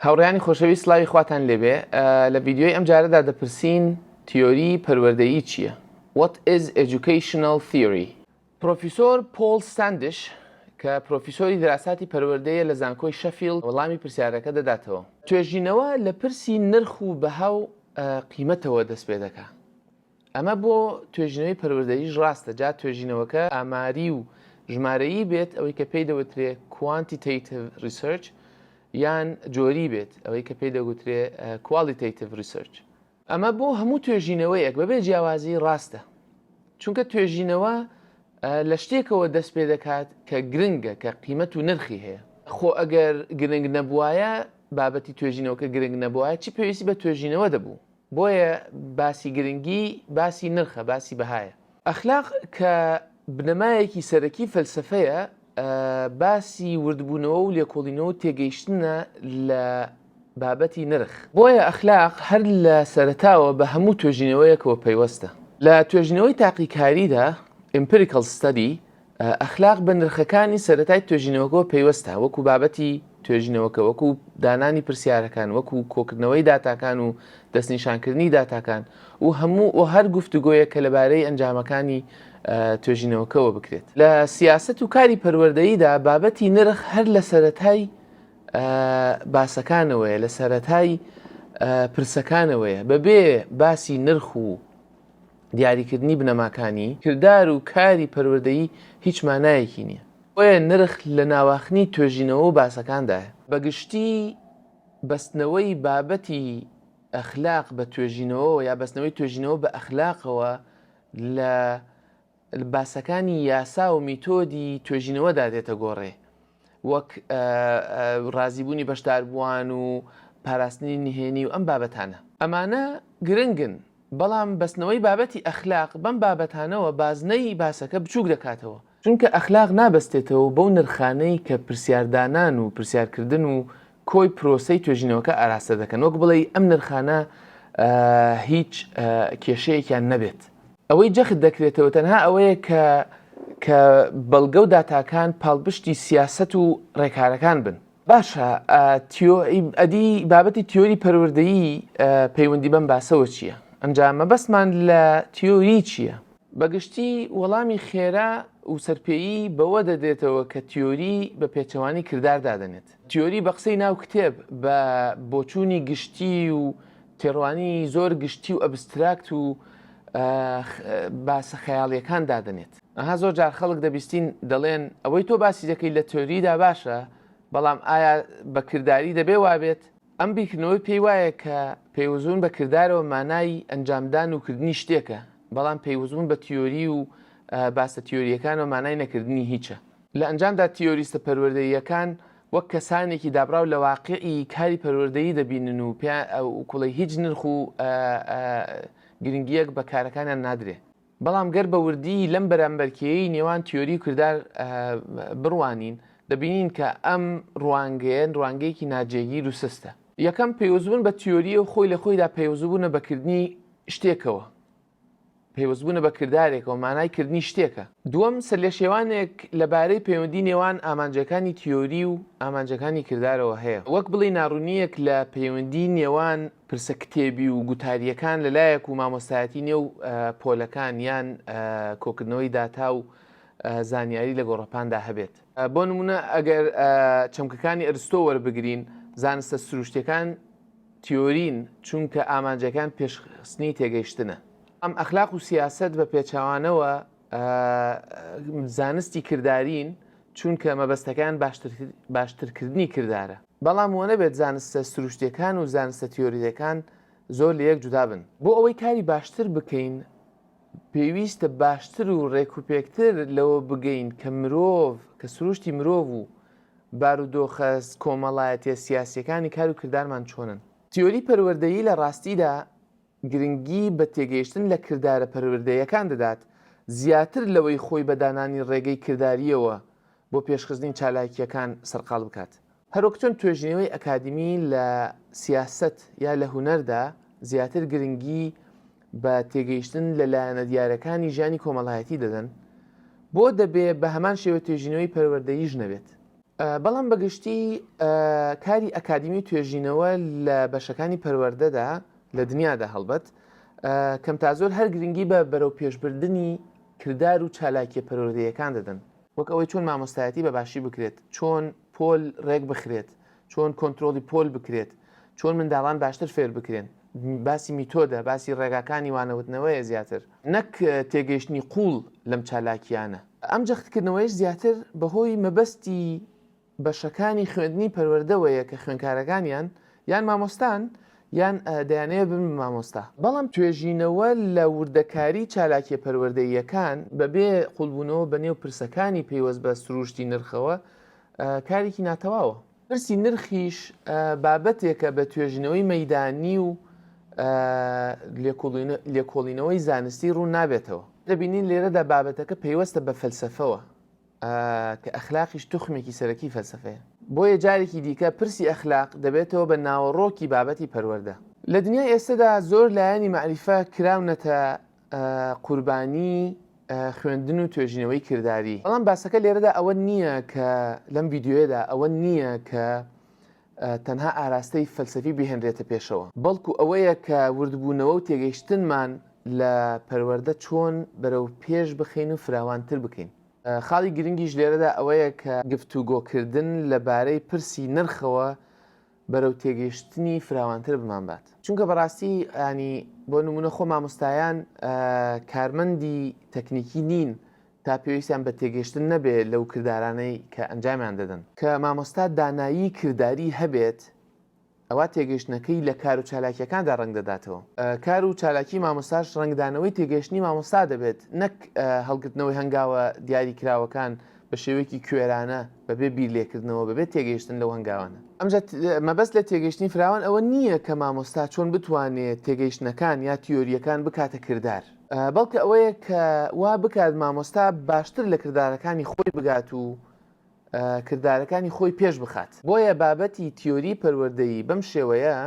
هاوڕێیانی خۆشەویست سڵاوی خواتان لێبێ. لە ڤیدیۆی ئەم جارەدا دەپرسین تیۆری پەروەردەیی چییە؟ What is educational theory؟ پڕۆفیسۆر پۆل ستاندیش کە پڕۆفیسۆری دەراساتی پەروەردەیە لە زانکۆی شەفیڵد وەڵامی پرسیارەکە دەداتەوە. توێژینەوە لە پرسی نرخ و بەها و قیمەتەوە دەست پێ دەکات. ئەمە بۆ توێژینەوەی پەروەردەییش ڕاستە، جا توێژینەوەکە ئاماری و ژمارەیی بێت ئەوەی کە پێی دەوترێ quantitative research یان جۆری بێت ئەوەی کە پێی دەگوترێ qualitative research. ئەمە بۆ هەموو توێژینەوەیەک بەبێ جیاوازی ڕاستە، چونکە توێژینەوە لە شتێکەوە دەست پێ دەکات کە گرنگە، کە قیمەت و نرخی هەیە. خۆ ئەگەر گرنگ نەبووایە، بابەتی توێژینەوەکە گرنگ نەبووایە، چی پێویستی بە توێژینەوە دەبوو؟ بۆیە باسی گرنگی باسی نرخە، باسی بەهایە. ئەخلاق کە بنەمایەکی سەرەکی فەلسەفەیە، باسی وردبوونەوە و لێکۆڵینەوە و تێگەیشتنە لە بابەتی نرخ. بۆیە ئەخلاق هەر لە سەرەتاوە بە هەموو توێژینەوەیەکەوە پەیوەستە. لە توێژینەوەی تاقیکاریدا empirical study ئەخلاق بە نرخەکانی سەرەتای توێژینەوەکەوە پەیوەستە، وەکو بابەتی توێژینەوەکە، وەکو دانانی پرسیارەکان، وەکو کۆکردنەوەی داتاکان و دەستنیشانکردنی داتاکان و هەموو و هەر گفتوگۆیە کە لەبارەی ئەنجامەکانی توێژینەوەکەوە بکرێت. لە سیاست و کاری پەروەردەییدا بابەتی نرخ هەر لە سەرەتای باسەکانەوەیە، لە سەرەتای پرسەکانەوەیە. بەبێ باسی نرخ و دیاریکردنی بنەماکانی، کردار و کاری پەروەردەیی هیچ مانایەکی نییە. بۆیە نرخ لە ناواخنی توێژینەوە و باسەکاندایە. بەگشتی بەستنەوەی بابەتی ئەخلاق بە توێژینەوە یا بەستنەوەی توێژینەوە بە ئەخلاقەوە لە باسەکانی یاسا و میتۆدی توێژینەوەدا دێتە گۆڕێ، وەک ڕازیبوونی بەشداربووان و پاراستنی نهێنی و ئەم بابەتانە. ئەمانە گرنگن، بەڵام بەستنەوەی بابەتی ئەخلاق بەم بابەتانەوە بازنەی باسەکە بچووک دەکاتەوە، چونکە ئەخلاق نابەستێتەوە بەو نرخانەی کە پرسیاردانان و پرسیارکردن و کۆی پرۆسەی توێژینەوەکە ئاراستە دەکەن، وەک بڵێ ئەم نرخانە هیچ کێشەیەکیان نەبێت. ئەوەی جەخت دەکرێتەوە تەنها ئەوەیە کە بەڵگە و داتاکان پاڵپشتی سیاست و ڕێکارەکان بن. باشە، ئەدی بابەتی تیۆری پەروەردەیی پەیوەندی بەم باسەوە چییە؟ ئەنجام مەبەستمان لە تیۆری چییە؟ بەگشتی وەڵامی خێرا و سەرپێیی بەوە دەدێتەوە کە تیۆری بە پێچەوانی کردار دادەنێت. تیۆری بە قسەی ناو کتێب بە بۆچوونی گشتی و تێڕوانی زۆر گشتی و ئەبستراکت و باسە خەیاڵیەکان دادەنێت. ئەها زۆر جار خەڵک دەبیستین دەڵێن ئەوەی تۆ باسی دەکەی لە تیۆریدا باشە، بەڵام ئایا بە کرداری دەبێ وابێت؟ ئەم بیرکردنەوەی پێی وایە کە پێیوەزون بە کردارەوە مانای ئەنجامدان و کردنی شتێکە، بەڵام پێیوەزون بە تیۆری و باسە تیۆریەکان و مانای نەکردنی هیچە. لە ئەنجامدا تیۆریستە پەروەردەییەکان وەک کەسانێکی دابراو لە واقعی کاری پەروەردەیی دەبینن و کوڵی هیچ نرخ و گرنگیەک بە کارەکانیان نادرێ. بەڵام گەر بە وردی لەم بەرانبەرکێیی نێوان تیۆری و کردار بڕوانین، دەبینین کە ئەم ڕوانگەیەکی ناجێگیر و سستە. یەکەم پێیوەزبوون بە تیۆریە و خۆی لە خۆیدا پێیوەزبوونە بەکردنی شتێکەوە، پێیوەزبوونە بە کردارێکەوە، مانای کردنی شتێکە. دووەم سەرلێشێوانێک لەبارەی پەیوەندی نێوان ئامانجەکانی تیۆری و ئامانجەکانی کردارەوە هەیە، وەک بڵێ ناڕوونیەک لە پەیوەندی نێوان پرسە کتێبی و گوتاریەکان لەلایەک و مامۆستایەتی نێو پۆلەکان یان کۆکردنەوەی داتا و زانیاری لە گۆڕەپاندا هەبێت. بۆ نمونە ئەگەر چەمکەکانی ئەرستۆ وەربگرین، زانستە سروشتیەکان تیۆرین، چونکە ئامانجەکان پێشخستنی تێگەیشتنە. ئەم ئەخلاق و سیاست بە پێچەوانەوە زانستی کردارین، چونکە مەبەستەکان باشترکردنی کردارە. بەڵام وە نەبێت زانستە سروشتیەکان و زانستە تیۆریەکان زۆر لە یەک جودا بن. بۆ ئەوەی کاری باشتر بکەین، پێویستە باشتر و ڕێکوپێکتر لەوە بگەین کە مرۆڤ، کە سروشتی مرۆڤ و بارودۆخە کۆمەڵایەتیە سیاسیەکانی کار و کردارمان چۆنن. تیۆری پەروەردەیی لە ڕاستیدا گرنگی بە تێگەیشتن لە کردارە پەروەردەییەکان دەدات، زیاتر لەوەی خۆی بە دانانی ڕێگەی کرداریەوە بۆ پێشخستنی چالاکییەکان سەرقاڵ بکات. هەروەک چۆن توێژینەوەی ئەکادمی لە سیاست یا لە هونەردا زیاتر گرنگی بە تێگەیشتن لە لایەنە دیارەکانی ژیانی کۆمەڵایەتی دەدەن، بۆ دەبێ بە هەمان شێوە توێژینەوەی پەروەردەییش نەبێت. بەڵام بەگشتی کاری ئەکادیمی توێژینەوە لە بەشەکانی پەروەردەدا لە دنیادا هەڵبەت کەم تا زۆر هەر گرنگی بە بەرەو پێشبردننی کردار و چالاکیە پەروەردەییەکان دەدەن وەک ئەوەی چۆن مامۆستایەتی بە باشی بکرێت چۆن پۆل ڕێک بخرێت چۆن کۆنتترۆلی پۆل بکرێت چۆن منداڵان باشتر فێر بکرێن باسی میتۆدە باسی ڕێگاکانی وانەوتنەوەیە زیاتر نەک تێگەیشتنی قوڵ لەم چالاکیانە ئەم جەختکردنەوەیش زیاتر بەهۆی مەبەستی بەشەکانی خوێندنی پەروەردەوەیە کە خوێنکارەکانیان یان مامۆستان یان دەیانەیە بن مامۆستا بەڵام توێژینەوە لە وردەکاری چالاکیە پەروەردەییەکان بەبێ قوڵبوونەوە بەنێو پرسەکانی پەیوەست بە سروشتی نرخەوە کارێکی ناتەواوە پرسی نرخیش بابەتێکە بە توێژینەوەی مەیدانی و لێکۆڵینەوەی زانستی ڕوو نابێتەوە دەبینین لێرەدا بابەتەکە پەیوەستە بە فەلسەفەوە کە ئەخلاقیش توخمێکی سەرەکی فەلسەفەیە بۆیە جارێکی دیکە پرسی ئەخلاق دەبێتەوە بە ناوەڕۆکی بابەتی پەروەردە لە دنیای ئێستادا زۆر لایەنی معریفە کراونەتە قوربانی خوێندن و توێژینەوەی کرداری بەڵام باسەکە لێرەدا ئەوە نییە کە لەم ڤیددیۆیەدا ئەوە نییە کە تەنها ئاراستەی فەلسەفی بهێنرێتە پێشەوە بەڵکو ئەوەیە کە وردبوونەوە و تێگەیشتنمان لە پەروەردە چۆن بەرەو پێش بخەین و فراوانتر بکەین خاڵی گرنگیش لێرەدا ئەوەیە کە گفتوگۆکردن لەبارەی پرسی نرخەوە بەرەو تێگەیشتنی فراوانتر بمانبات چونکە بەڕاستی ینی بۆ نمونە خۆ مامۆستایان کارمەندی تەکنیکی نین تا پێویستیان بە تێگەیشتن نەبێت لەو کردارانەی کە ئەنجامیان دەدەن کە مامۆستا دانایی کردداری هەبێت ئەوە تێگەیشتنەکەی لە کار و چالاکیەکاندا ڕنگ دەداتەوە کار و چالاکی مامۆستاش ڕنگدانەوەی تێگەیشتنی مامۆستا دەبێت نەک هەڵگرتنەوەی هەنگاوە دیاری کراوەکان بە شێوەیەکی کوێرانە بەبێ بیر لێکردنەوە بەبێت تێگەیشتن لەو هەنگاوانە ئەمجا مەبەست لە تێگەیشتنی فراوان ئەوە نییە کە مامۆستا چۆن بتوانێت تێگەیشتنەکان یا تیۆریەکان بکاتە کردار بەڵکە ئەوەیە کە وا بکات مامۆستا باشتر لە کردارەکانی خۆی بگات و کردارەکانی خۆی پێش بخات بۆیە بابەتی تیۆری پەروەردەیی بەم شێوەیە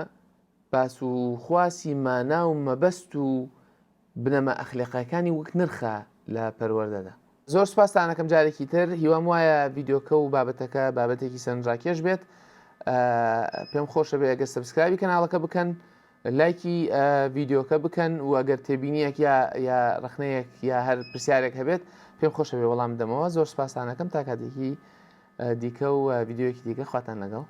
باس و خواسی مانا و مەبەست و بنەمە ئەخلاقیەکانی وەک نرخە لە پەروەردەدا زۆر سوپاسانەکەم جارێکی تر هیوام وایە ڤیددیۆکە و بابەتەکە بابەتێکی سەرنجڕاکێش بێت پێم خۆشە بێ ئەگەر سەبسکرایبی کەناڵەکە بکەن لایکی ڤیددیۆکە بکەن و ئەگەر تێبینیەک یا ڕخنەیەک یا هەر پرسیارێک هەبێت پێم خۆشە بێ وەڵام بدەمەوە زۆر سوپاسانەکەم تا کاتێکی دیکە و ڤیددیۆکی دیکە خواتان لەگەڵ